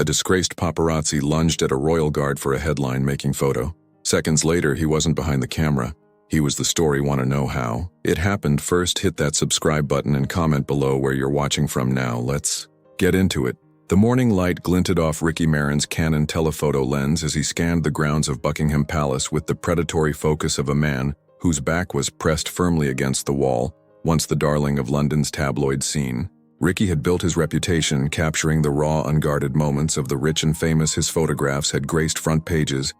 A disgraced paparazzi lunged at a royal guard for a headline-making photo. Seconds later, he wasn't behind the camera. He was the story. Want to know how it happened? First, hit that subscribe button and comment below where you're watching from now. Let's get into it. The morning light glinted off Ricky Marin's Canon telephoto lens as he scanned the grounds of Buckingham Palace with the predatory focus of a man whose back was pressed firmly against the wall, once the darling of London's tabloid scene. Ricky had built his reputation capturing the raw, unguarded moments of the rich and famous. His photographs had graced front pages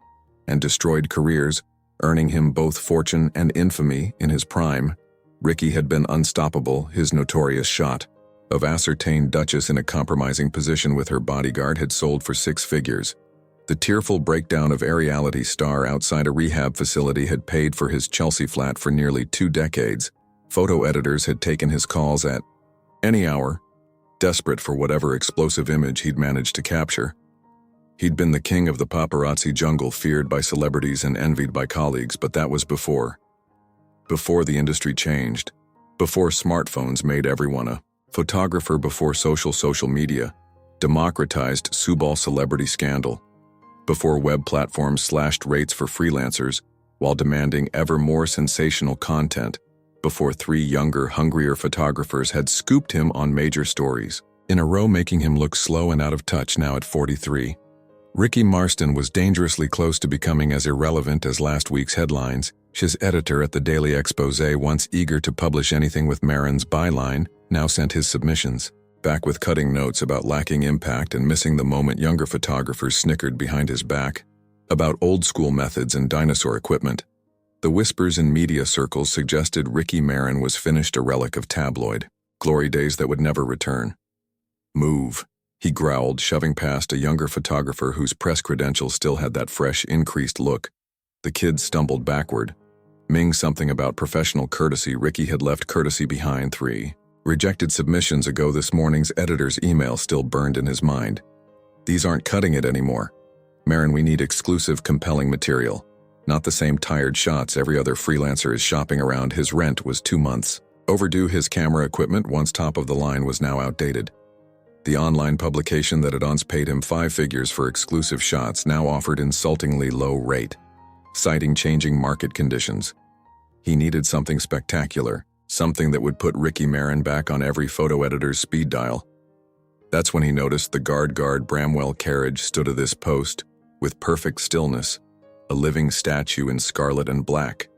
and destroyed careers, earning him both fortune and infamy in his prime. Ricky had been unstoppable. His notorious shot of ascertained Duchess in a compromising position with her bodyguard had sold for 6 figures. The tearful breakdown of a reality star outside a rehab facility had paid for his Chelsea flat for nearly 2 decades. Photo editors had taken his calls at any hour, desperate for whatever explosive image he'd managed to capture. He'd been the king of the paparazzi jungle, feared by celebrities and envied by colleagues, but that was before the industry changed, before smartphones made everyone a photographer, before social media democratized subal celebrity scandal, before web platforms slashed rates for freelancers while demanding ever more sensational content, before 3 younger, hungrier photographers had scooped him on major stories in a row, making him look slow and out of touch. Now at 43, Ricky Marston was dangerously close to becoming as irrelevant as last week's headlines. His editor at the Daily Exposé, once eager to publish anything with Marin's byline, now sent his submissions back with cutting notes about lacking impact and missing the moment. Younger photographers snickered behind his back about old-school methods and dinosaur equipment. The whispers in media circles suggested Ricky Marin was finished, a relic of tabloid glory days that would never return. "Move," he growled, shoving past a younger photographer whose press credentials still had that fresh, increased look. The kid stumbled backward, ming something about professional courtesy. Ricky had left courtesy behind 3 rejected submissions ago. This morning's editor's email still burned in his mind. "These aren't cutting it anymore. Marin, we need exclusive, compelling material. Not the same tired shots every other freelancer is shopping around." His rent was 2 months overdue. His camera equipment, once top of the line, was now outdated. The online publication that had once paid him 5 figures for exclusive shots now offered insultingly low rate, citing changing market conditions. He needed something spectacular, something that would put Ricky Marin back on every photo editor's speed dial. That's when he noticed the guard Bramwell carriage stood at this post with perfect stillness, a living statue in scarlet and black.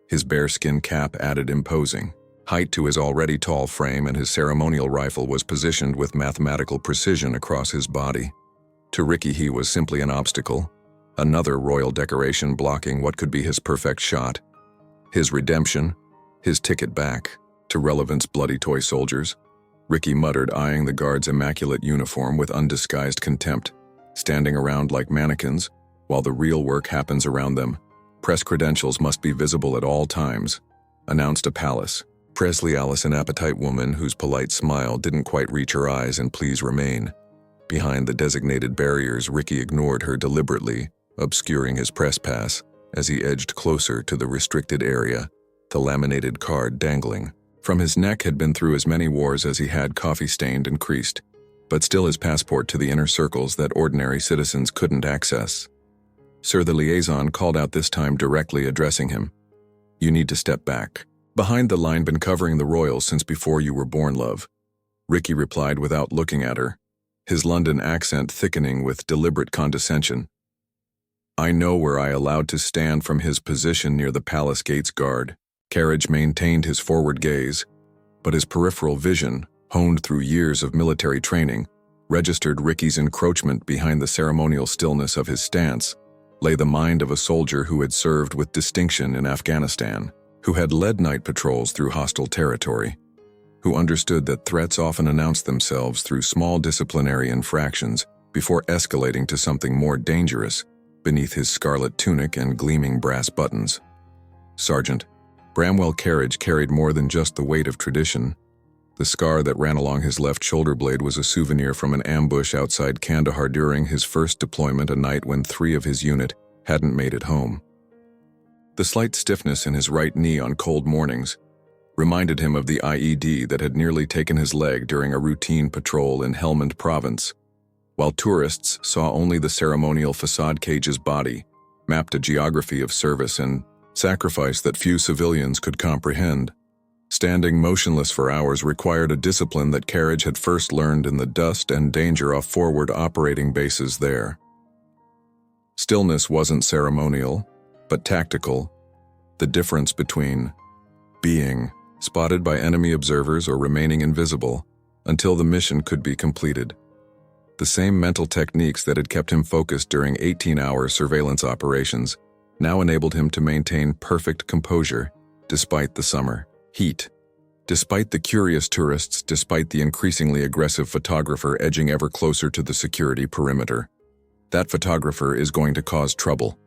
His bearskin cap added imposing height to his already tall frame, and his ceremonial rifle was positioned with mathematical precision across his body. To Ricky, he was simply an obstacle, another royal decoration blocking what could be his perfect shot, his redemption, his ticket back to relevance. Bloody toy soldiers, Ricky muttered, eyeing the guard's immaculate uniform with undisguised contempt, standing around like mannequins while the real work happens around them. "Press credentials must be visible at all times," announced a palace. Presley Alice, an appetite woman whose polite smile didn't quite reach her eyes, and "Please remain behind the designated barriers." Ricky ignored her, deliberately obscuring his press pass as he edged closer to the restricted area. The laminated card dangling from his neck had been through as many wars as he had, coffee-stained and creased, but still his passport to the inner circles that ordinary citizens couldn't access. "Sir," the liaison called out, this time directly addressing him. "You need to step back. Behind the line. Been covering the royals since before you were born, love," Ricky replied without looking at her, his London accent thickening with deliberate condescension. "I know where I allowed to stand." From his position near the palace gates, guard carriage maintained his forward gaze, but his peripheral vision, honed through years of military training, registered Ricky's encroachment. Behind the ceremonial stillness of his stance lay the mind of a soldier who had served with distinction in Afghanistan, who had led night patrols through hostile territory, who understood that threats often announced themselves through small disciplinary infractions before escalating to something more dangerous beneath his scarlet tunic and gleaming brass buttons. Sergeant Bramwell carriage carried more than just the weight of tradition. The scar that ran along his left shoulder blade was a souvenir from an ambush outside Kandahar during his first deployment, a night when 3 of his unit hadn't made it home. The slight stiffness in his right knee on cold mornings reminded him of the IED that had nearly taken his leg during a routine patrol in Helmand Province. while tourists saw only the ceremonial facade cage's body, mapped a geography of service and sacrifice that few civilians could comprehend. Standing motionless for hours required a discipline that Carriage had first learned in the dust and danger off forward operating bases there. Stillness wasn't ceremonial, but tactical, the difference between being spotted by enemy observers or remaining invisible until the mission could be completed. The same mental techniques that had kept him focused during 18-hour surveillance operations now enabled him to maintain perfect composure despite the summer heat. Despite the curious tourists, despite the increasingly aggressive photographer edging ever closer to the security perimeter. "That photographer is going to cause trouble,"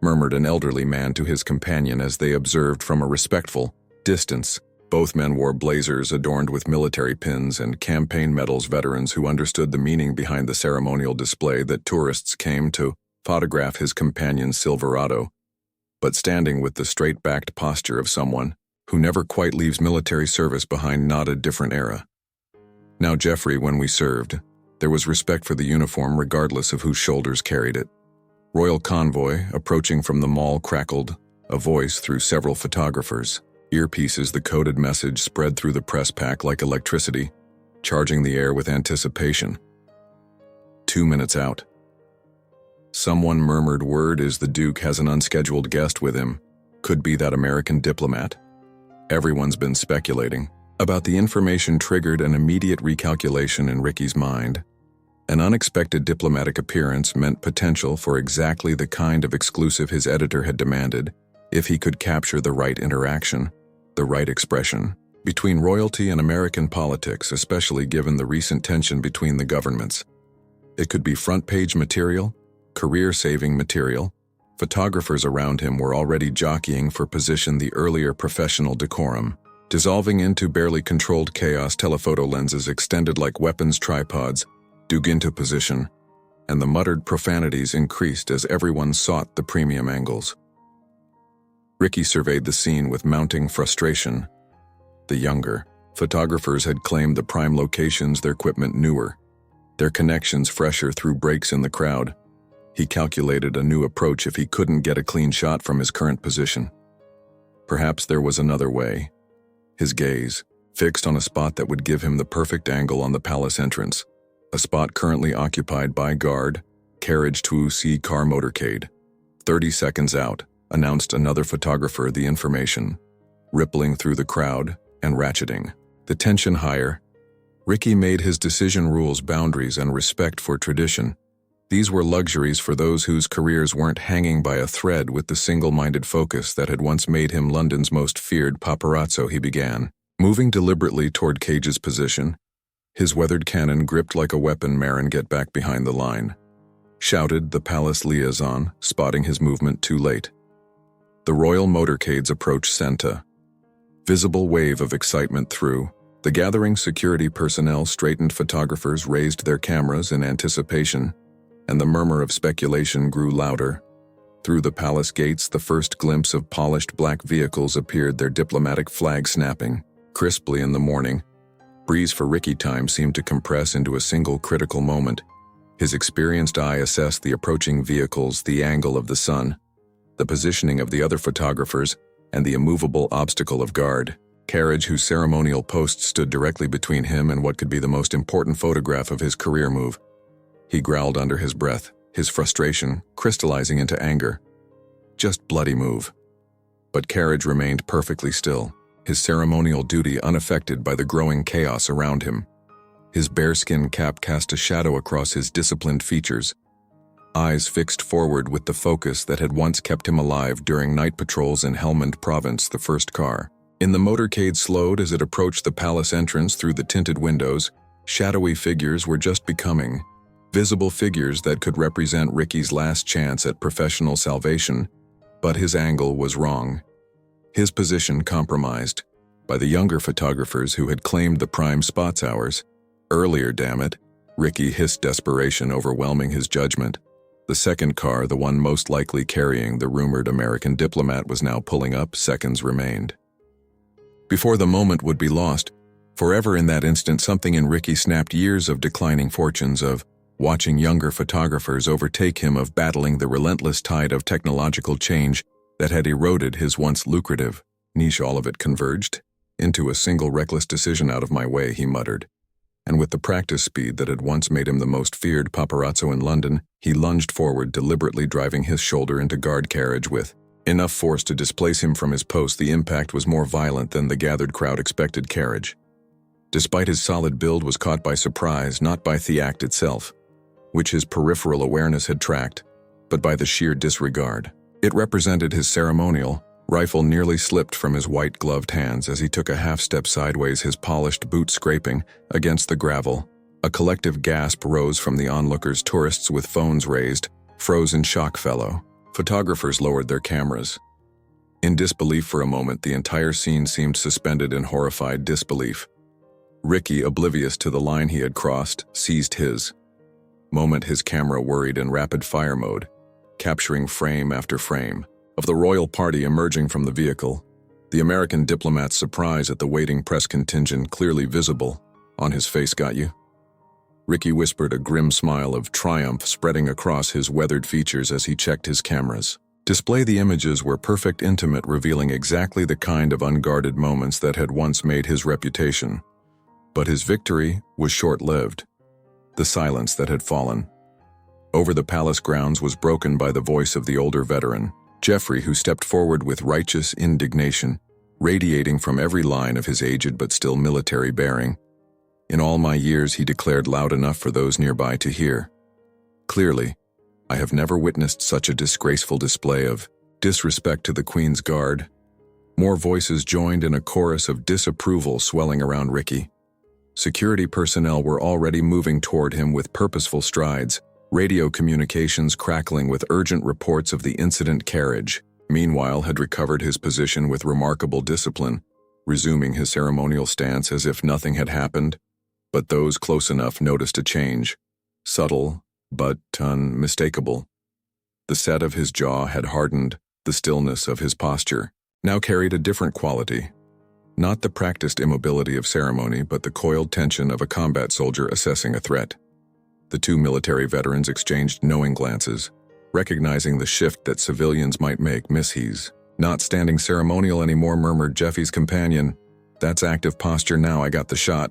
murmured an elderly man to his companion as they observed from a respectful distance. Both men wore blazers adorned with military pins and campaign medals, veterans who understood the meaning behind the ceremonial display that tourists came to photograph his companion's Silverado, but standing with the straight-backed posture of someone who never quite leaves military service behind, not a different era. Now, Jeffrey, when we served, there was respect for the uniform regardless of whose shoulders carried it. Royal convoy, approaching from the mall, crackled, a voice through several photographers. Earpieces, the coded message spread through the press pack like electricity, charging the air with anticipation. 2 minutes out. Someone murmured, "Word is the Duke has an unscheduled guest with him. Could be that American diplomat." Everyone's been speculating about the information triggered an immediate recalculation in Ricky's mind. An unexpected diplomatic appearance meant potential for exactly the kind of exclusive his editor had demanded, if he could capture the right interaction, the right expression, between royalty and American politics, especially given the recent tension between the governments. It could be front-page material, career-saving material. Photographers around him were already jockeying for position, the earlier professional decorum. Dissolving into barely controlled chaos, telephoto lenses extended like weapons tripods, dug into position, and the muttered profanities increased as everyone sought the premium angles. Ricky surveyed the scene with mounting frustration. The younger photographers had claimed the prime locations, their equipment newer, their connections fresher through breaks in the crowd. He calculated a new approach if he couldn't get a clean shot from his current position. Perhaps there was another way. His gaze fixed on a spot that would give him the perfect angle on the palace entrance, a spot currently occupied by guard, carriage 2C car motorcade. 30 seconds out, announced another photographer the information, rippling through the crowd and ratcheting the tension higher. Ricky made his decision rules, boundaries, and respect for tradition. These were luxuries for those whose careers weren't hanging by a thread with the single-minded focus that had once made him London's most feared paparazzo. He began, moving deliberately toward Cage's position, his weathered cannon gripped like a weapon. "Marin, get back behind the line," shouted the palace liaison, spotting his movement too late. The royal motorcades approached, sent a visible wave of excitement through the gathering security personnel. Straightened photographers raised their cameras in anticipation, and the murmur of speculation grew louder. Through the palace gates, the first glimpse of polished black vehicles appeared, their diplomatic flag snapping crisply in the morning breeze. For Ricky, time seemed to compress into a single critical moment. His experienced eye assessed the approaching vehicles, the angle of the sun, the positioning of the other photographers, and the immovable obstacle of guard carriage, whose ceremonial post stood directly between him and what could be the most important photograph of his career move. He growled under his breath, his frustration crystallizing into anger. Just bloody move. But Carriage remained perfectly still, his ceremonial duty unaffected by the growing chaos around him. His bearskin cap cast a shadow across his disciplined features, eyes fixed forward with the focus that had once kept him alive during night patrols in Helmand Province. The first car in the motorcade slowed as it approached the palace entrance. Through the tinted windows, shadowy figures were just becoming visible, figures that could represent Ricky's last chance at professional salvation, but his angle was wrong. His position compromised by the younger photographers who had claimed the prime spots hours earlier. Damn it, Ricky hissed, desperation overwhelming his judgment. The second car, the one most likely carrying the rumored American diplomat, was now pulling up. Seconds remained before the moment would be lost forever. In that instant, something in Ricky snapped. Years of declining fortunes, of watching younger photographers overtake him of battling the relentless tide of technological change that had eroded his once lucrative niche. All of it converged into a single reckless decision. Out of my way, he muttered. And with the practice speed that had once made him the most feared paparazzo in London, he lunged forward, deliberately driving his shoulder into guard carriage with enough force to displace him from his post. The impact was more violent than the gathered crowd expected. Carriage, despite his solid build, was caught by surprise, not by the act itself, which his peripheral awareness had tracked, but by the sheer disregard. It represented his ceremonial rifle nearly slipped from his white-gloved hands as he took a half-step sideways, his polished boot scraping against the gravel. A collective gasp rose from the onlookers, tourists with phones raised, froze in shock. Fellow photographers lowered their cameras. In disbelief for a moment, the entire scene seemed suspended in horrified disbelief. Ricky, oblivious to the line he had crossed, seized his moment, his camera whirred in rapid-fire mode, capturing frame after frame of the royal party emerging from the vehicle, the American diplomat's surprise at the waiting press contingent clearly visible on his face. Got you? Ricky whispered, a grim smile of triumph spreading across his weathered features as he checked his cameras. Display. The images were perfect, intimate, revealing exactly the kind of unguarded moments that had once made his reputation. But his victory was short-lived. The silence that had fallen over the palace grounds was broken by the voice of the older veteran, Geoffrey, who stepped forward with righteous indignation, radiating from every line of his aged but still military bearing. In all my years, he declared, loud enough for those nearby to hear clearly, I have never witnessed such a disgraceful display of disrespect to the Queen's Guard. More voices joined in a chorus of disapproval swelling around Ricky. Security personnel were already moving toward him with purposeful strides, radio communications crackling with urgent reports of the incident. Carriage, meanwhile, had recovered his position with remarkable discipline, resuming his ceremonial stance as if nothing had happened. But those close enough noticed a change, subtle but unmistakable. The set of his jaw had hardened, the stillness of his posture now carried a different quality. Not the practiced immobility of ceremony, but the coiled tension of a combat soldier assessing a threat. The two military veterans exchanged knowing glances, recognizing the shift that civilians might make. Miss, he's not standing ceremonial anymore, murmured Jeffy's companion. That's active posture now. I got the shot,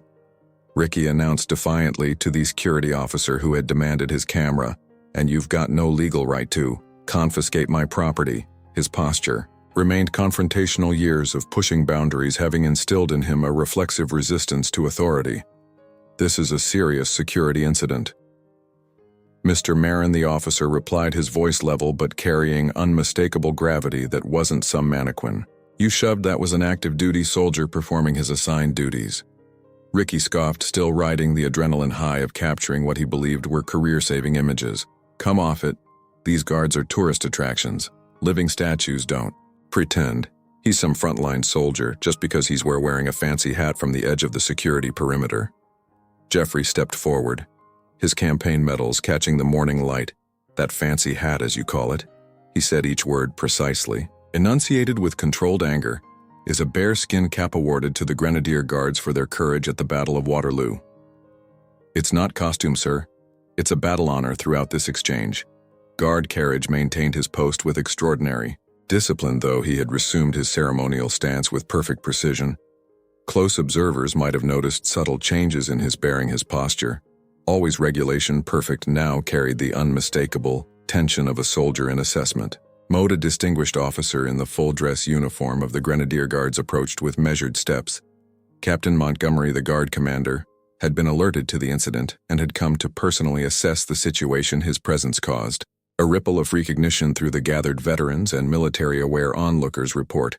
Ricky announced defiantly to the security officer who had demanded his camera, and you've got no legal right to confiscate my property. His posture remained confrontational, years of pushing boundaries having instilled in him a reflexive resistance to authority. This is a serious security incident. Mr. Marin, the officer replied, his voice level but carrying unmistakable gravity that wasn't some mannequin. You shoved. That was an active duty soldier performing his assigned duties. Ricky scoffed, still riding the adrenaline high of capturing what he believed were career-saving images. Come off it. These guards are tourist attractions. Living statues. Don't pretend he's some frontline soldier just because he's wearing a fancy hat from the edge of the security perimeter. Geoffrey stepped forward, his campaign medals catching the morning light. That fancy hat, as you call it, he said each word precisely, enunciated with controlled anger, is a bearskin cap awarded to the Grenadier Guards for their courage at the Battle of Waterloo. It's not costume, sir. It's a battle honor. Throughout this exchange, Guard Carriage maintained his post with extraordinary discipline, though he had resumed his ceremonial stance with perfect precision. Close observers might have noticed subtle changes in his bearing, his posture. Always regulation perfect, now carried the unmistakable tension of a soldier in assessment mode. A distinguished officer in the full-dress uniform of the Grenadier Guards approached with measured steps. Captain Montgomery, the guard commander, had been alerted to the incident and had come to personally assess the situation his presence caused. A ripple of recognition through the gathered veterans and military-aware onlookers report.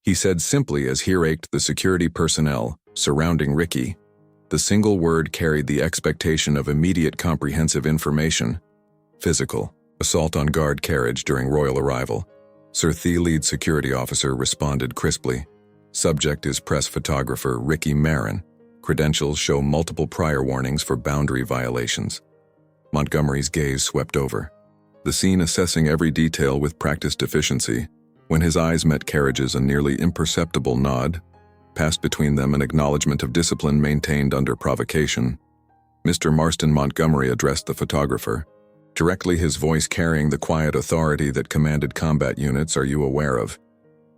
He said simply as he raked the security personnel surrounding Ricky. The single word carried the expectation of immediate comprehensive information. Physical assault on Guard Carriage during royal arrival. Sir The lead security officer responded crisply. Subject is press photographer Ricky Marin. Credentials show multiple prior warnings for boundary violations. Montgomery's gaze swept over the scene, assessing every detail with practiced efficiency. When his eyes met Carriage's, a nearly imperceptible nod passed between them, an acknowledgement of discipline maintained under provocation. Mr. Marston Montgomery addressed the photographer. Directly, his voice carrying the quiet authority that commanded combat units. Are you aware of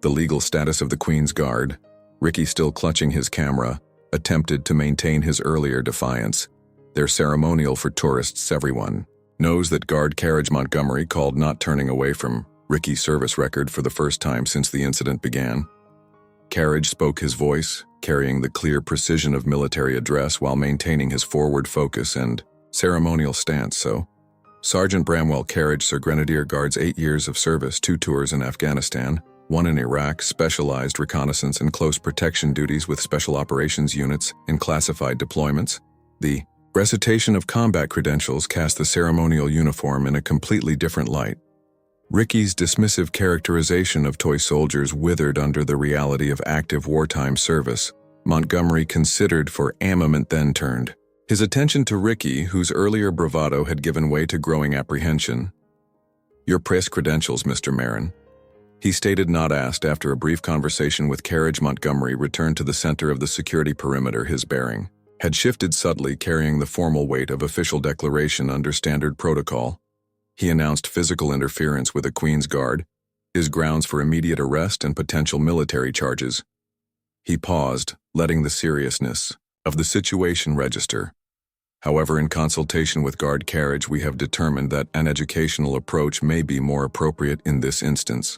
the legal status of the Queen's Guard? Ricky, still clutching his camera, attempted to maintain his earlier defiance. They're ceremonial for tourists. Everyone knows that Guard Carriage. Montgomery called, not turning away from Ricky's service record for the first time since the incident began. Carriage spoke, his voice carrying the clear precision of military address while maintaining his forward focus and ceremonial stance. So, Sergeant Bramwell Carriage, Sir Grenadier Guards, 8 years of service, 2 tours in Afghanistan, 1 in Iraq, specialized reconnaissance and close protection duties with special operations units in classified deployments. The recitation of combat credentials cast the ceremonial uniform in a completely different light. Ricky's dismissive characterization of toy soldiers withered under the reality of active wartime service. Montgomery, considered for a moment, then turned his attention to Ricky, whose earlier bravado had given way to growing apprehension. Your press credentials, Mr. Marin, he stated, not asked. After a brief conversation with Carriage, Montgomery returned to the center of the security perimeter. His bearing had shifted subtly, carrying the formal weight of official declaration under standard protocol. He announced physical interference with a Queen's Guard, his grounds for immediate arrest and potential military charges. He paused, letting the seriousness of the situation register. However, in consultation with Guard Carriage, we have determined that an educational approach may be more appropriate in this instance.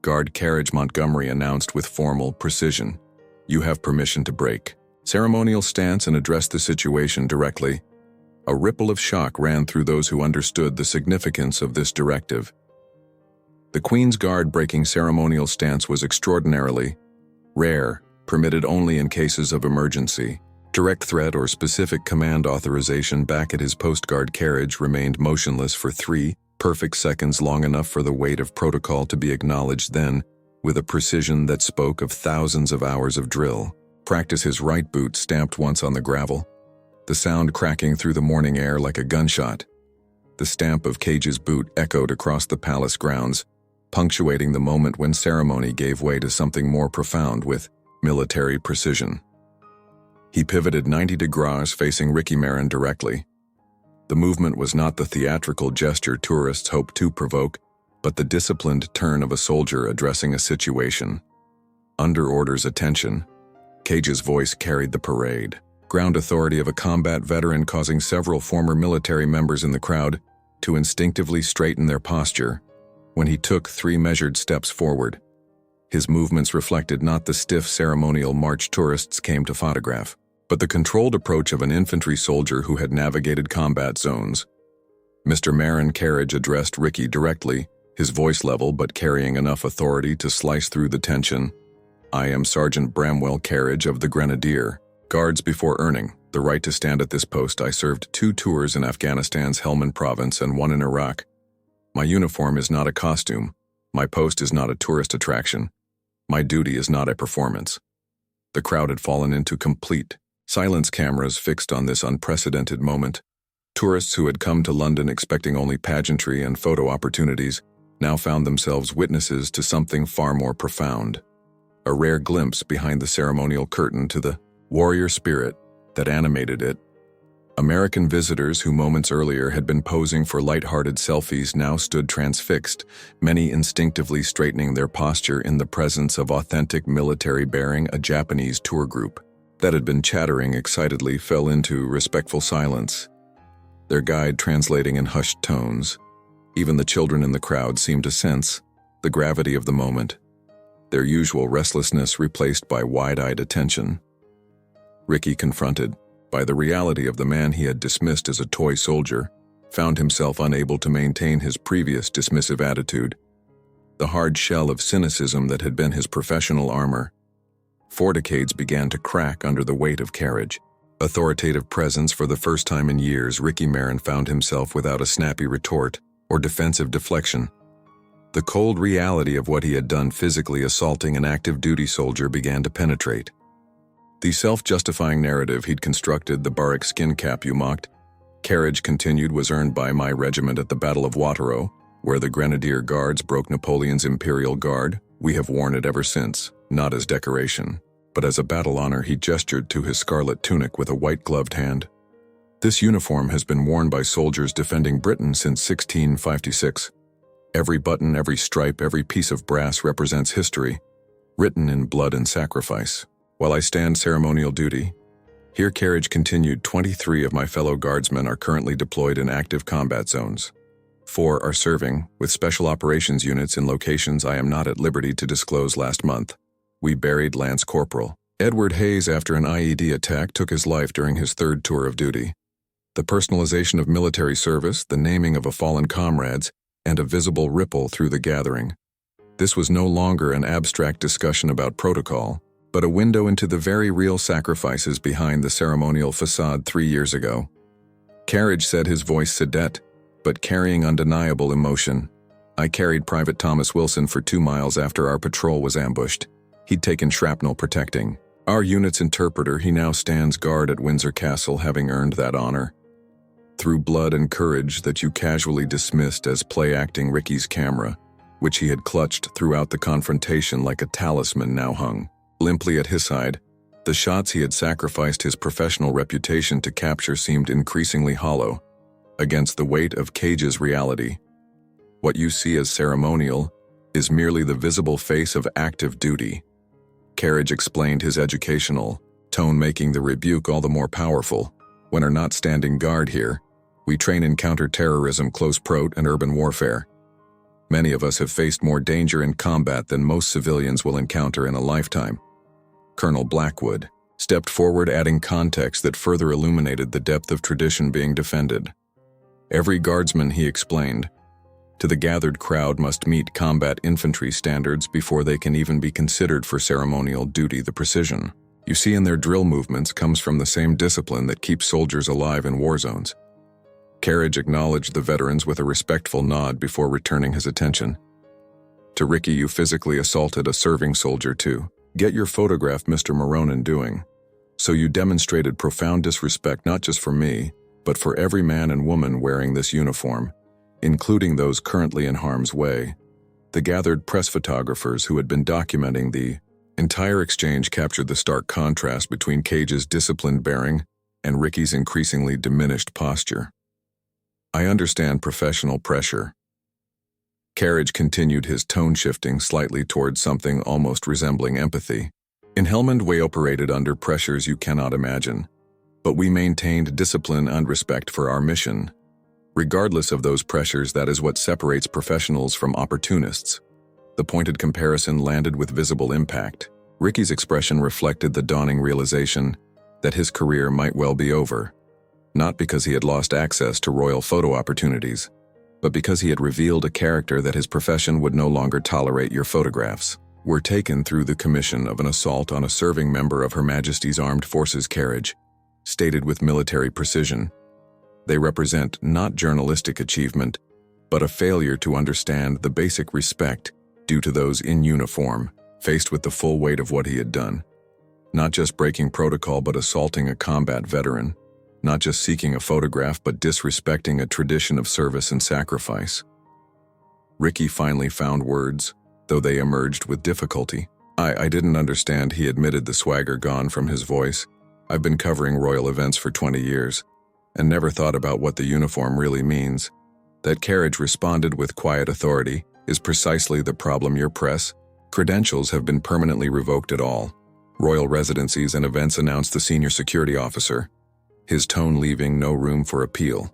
Guard Carriage, Montgomery announced with formal precision. You have permission to break ceremonial stance and address the situation directly. A ripple of shock ran through those who understood the significance of this directive. The Queen's Guard breaking ceremonial stance was extraordinarily rare, permitted only in cases of emergency. Direct threat or specific command authorization. Back at his post, Guard Carriage remained motionless for 3 perfect seconds, long enough for the weight of protocol to be acknowledged. Then, with a precision that spoke of thousands of hours of drill practice, his right boot stamped once on the gravel, the sound cracking through the morning air like a gunshot. The stamp of Cage's boot echoed across the palace grounds, punctuating the moment when ceremony gave way to something more profound with military precision. He pivoted 90 degrees, facing Ricky Marin directly. The movement was not the theatrical gesture tourists hoped to provoke, but the disciplined turn of a soldier addressing a situation. Under orders, attention. Cage's voice carried the parade ground authority of a combat veteran, causing several former military members in the crowd to instinctively straighten their posture when he took 3 measured steps forward. His movements reflected not the stiff ceremonial march tourists came to photograph, but the controlled approach of an infantry soldier who had navigated combat zones. Mr. Marin, Carriage addressed Ricky directly, his voice level but carrying enough authority to slice through the tension. I am Sergeant Bramwell Carriage of the Grenadier Guards. Before earning the right to stand at this post, I served 2 tours in Afghanistan's Helmand province and 1 in Iraq. My uniform is not a costume. My post is not a tourist attraction. My duty is not a performance. The crowd had fallen into complete silence, cameras fixed on this unprecedented moment. Tourists who had come to London expecting only pageantry and photo opportunities now found themselves witnesses to something far more profound. A rare glimpse behind the ceremonial curtain to the warrior spirit that animated it. American visitors who moments earlier had been posing for light-hearted selfies now stood transfixed, many instinctively straightening their posture in the presence of authentic military bearing. A Japanese tour group that had been chattering excitedly fell into respectful silence, their guide translating in hushed tones. Even the children in the crowd seemed to sense the gravity of the moment, their usual restlessness replaced by wide-eyed attention. Ricky, confronted by the reality of the man he had dismissed as a toy soldier, found himself unable to maintain his previous dismissive attitude. The hard shell of cynicism that had been his professional armor for decades began to crack under the weight of Carriage. Authoritative presence. For the first time in years, Ricky Marin found himself without a snappy retort or defensive deflection. The cold reality of what he had done, physically assaulting an active duty soldier, began to penetrate. The self-justifying narrative he'd constructed, the barrack skin cap you mocked, Carriage continued, was earned by my regiment at the Battle of Waterloo, where the Grenadier Guards broke Napoleon's Imperial Guard. We have worn it ever since, not as decoration, but as a battle honor. He gestured to his scarlet tunic with a white-gloved hand. This uniform has been worn by soldiers defending Britain since 1656. Every button, every stripe, every piece of brass represents history, written in blood and sacrifice. While I stand ceremonial duty, here Carriage continued, 23 of my fellow guardsmen are currently deployed in active combat zones. 4 are serving, with special operations units in locations I am not at liberty to disclose. Last month, we buried Lance Corporal Edward Hayes after an IED attack took his life during his 3rd tour of duty. The personalization of military service, the naming of a fallen comrades, and a visible ripple through the gathering. This was no longer an abstract discussion about protocol, but a window into the very real sacrifices behind the ceremonial facade 3 years ago. Carriage said, his voice sedate, but carrying undeniable emotion. I carried Private Thomas Wilson for 2 miles after our patrol was ambushed. He'd taken shrapnel protecting our unit's interpreter. He now stands guard at Windsor Castle, having earned that honor through blood and courage that you casually dismissed as play-acting. Ricky's camera, which he had clutched throughout the confrontation like a talisman, now hung limply at his side. The shots he had sacrificed his professional reputation to capture seemed increasingly hollow against the weight of Cage's reality. What you see as ceremonial is merely the visible face of active duty. Carriage explained, his educational tone making the rebuke all the more powerful. When are not standing guard here, we train in counter-terrorism, close prot, and urban warfare. Many of us have faced more danger in combat than most civilians will encounter in a lifetime. Colonel Blackwood stepped forward, adding context that further illuminated the depth of tradition being defended. Every guardsman, he explained, to the gathered crowd must meet combat infantry standards before they can even be considered for ceremonial duty. The precision you see in their drill movements comes from the same discipline that keeps soldiers alive in war zones. Carriage acknowledged the veterans with a respectful nod before returning his attention to Ricky. You physically assaulted a serving soldier to get your photograph, Mr. Moronin, doing so you demonstrated profound disrespect, not just for me, but for every man and woman wearing this uniform, including those currently in harm's way. The gathered press photographers who had been documenting the entire exchange captured the stark contrast between Cage's disciplined bearing and Ricky's increasingly diminished posture. I understand professional pressure. Carriage continued, his tone shifting slightly towards something almost resembling empathy. In Helmand, we operated under pressures you cannot imagine, but we maintained discipline and respect for our mission. Regardless of those pressures, that is what separates professionals from opportunists. The pointed comparison landed with visible impact. Ricky's expression reflected the dawning realization that his career might well be over. Not because he had lost access to royal photo opportunities, but because he had revealed a character that his profession would no longer tolerate. Your photographs were taken through the commission of an assault on a serving member of Her Majesty's Armed Forces. Carriage stated with military precision. They represent not journalistic achievement, but a failure to understand the basic respect due to those in uniform, faced with the full weight of what he had done. Not just breaking protocol, but assaulting a combat veteran. Not just seeking a photograph, but disrespecting a tradition of service and sacrifice. Ricky finally found words, though they emerged with difficulty. I didn't understand, he admitted, the swagger gone from his voice. I've been covering royal events for 20 years, and never thought about what the uniform really means. That, Carriage responded with quiet authority, is precisely the problem. Your press credentials have been permanently revoked at all royal residencies and events, announced the senior security officer, his tone leaving no room for appeal.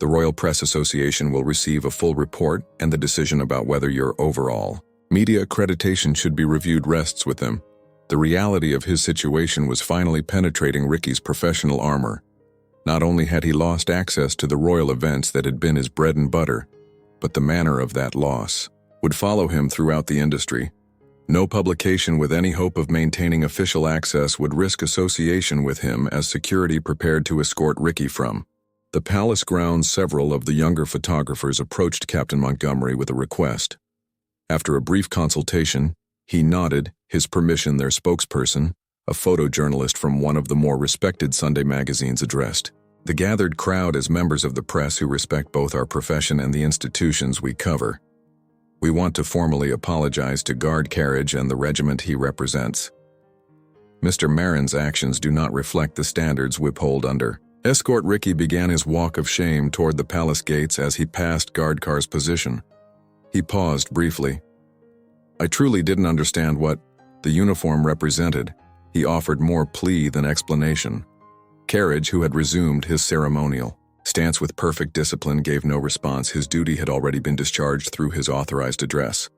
The Royal Press Association will receive a full report, and the decision about whether your overall media accreditation should be reviewed rests with him. The reality of his situation was finally penetrating Ricky's professional armor. Not only had he lost access to the royal events that had been his bread and butter, but the manner of that loss would follow him throughout the industry. No publication with any hope of maintaining official access would risk association with him as security prepared to escort Ricky from the palace grounds. Several of the younger photographers approached Captain Montgomery with a request. After a brief consultation, he nodded his permission. Their spokesperson, a photojournalist from one of the more respected Sunday magazines, addressed the gathered crowd as members of the press who respect both our profession and the institutions we cover. We want to formally apologize to Guard Carriage and the regiment he represents. Mr. Marin's actions do not reflect the standards we uphold under Escort Ricky began his walk of shame toward the palace gates as he passed guard car's position. He paused briefly. I truly didn't understand what the uniform represented. He offered more plea than explanation. Carriage, who had resumed his ceremonial stance with perfect discipline, gave no response. His duty had already been discharged through his authorized address.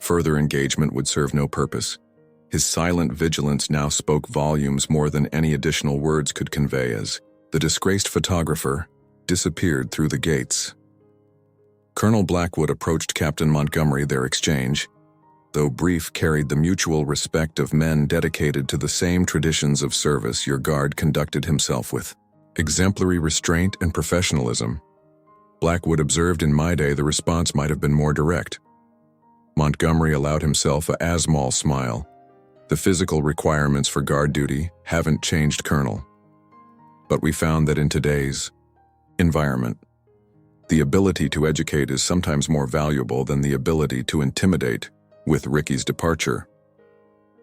Further engagement would serve no purpose. His silent vigilance now spoke volumes more than any additional words could convey as the disgraced photographer disappeared through the gates. Colonel Blackwood approached Captain Montgomery. Their exchange, though brief, carried the mutual respect of men dedicated to the same traditions of service. Your guard conducted himself with exemplary restraint and professionalism. Blackwood observed, in my day the response might have been more direct. Montgomery allowed himself a Asmal smile. The physical requirements for guard duty haven't changed, Colonel. But we found that in today's environment, the ability to educate is sometimes more valuable than the ability to intimidate. With Ricky's departure,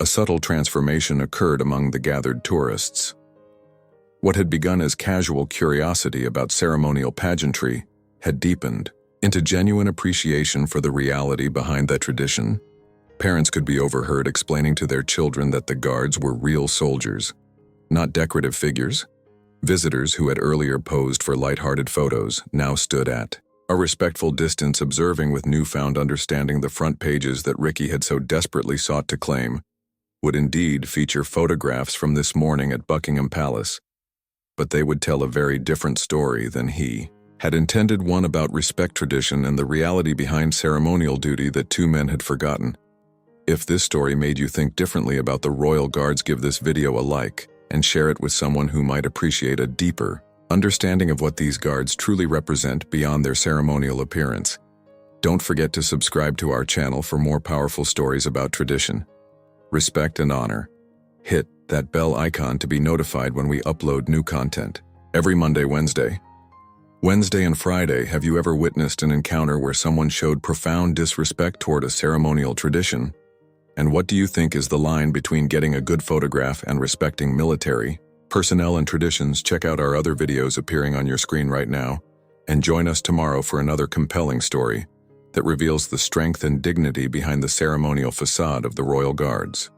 a subtle transformation occurred among the gathered tourists. What had begun as casual curiosity about ceremonial pageantry had deepened into genuine appreciation for the reality behind that tradition. Parents could be overheard explaining to their children that the guards were real soldiers, not decorative figures. Visitors who had earlier posed for light-hearted photos now stood at a respectful distance, observing with newfound understanding. The front pages that Ricky had so desperately sought to claim would indeed feature photographs from this morning at Buckingham Palace, but they would tell a very different story than he had intended, one about respect, tradition, and the reality behind ceremonial duty that two men had forgotten. If this story made you think differently about the Royal Guards, give this video a like and share it with someone who might appreciate a deeper understanding of what these guards truly represent beyond their ceremonial appearance. Don't forget to subscribe to our channel for more powerful stories about tradition, respect, and honor. Hit that bell icon to be notified when we upload new content. Every Monday, Wednesday, and Friday. Have you ever witnessed an encounter where someone showed profound disrespect toward a ceremonial tradition? And what do you think is the line between getting a good photograph and respecting military personnel and traditions? Check out our other videos appearing on your screen right now, and join us tomorrow for another compelling story that reveals the strength and dignity behind the ceremonial facade of the Royal Guards.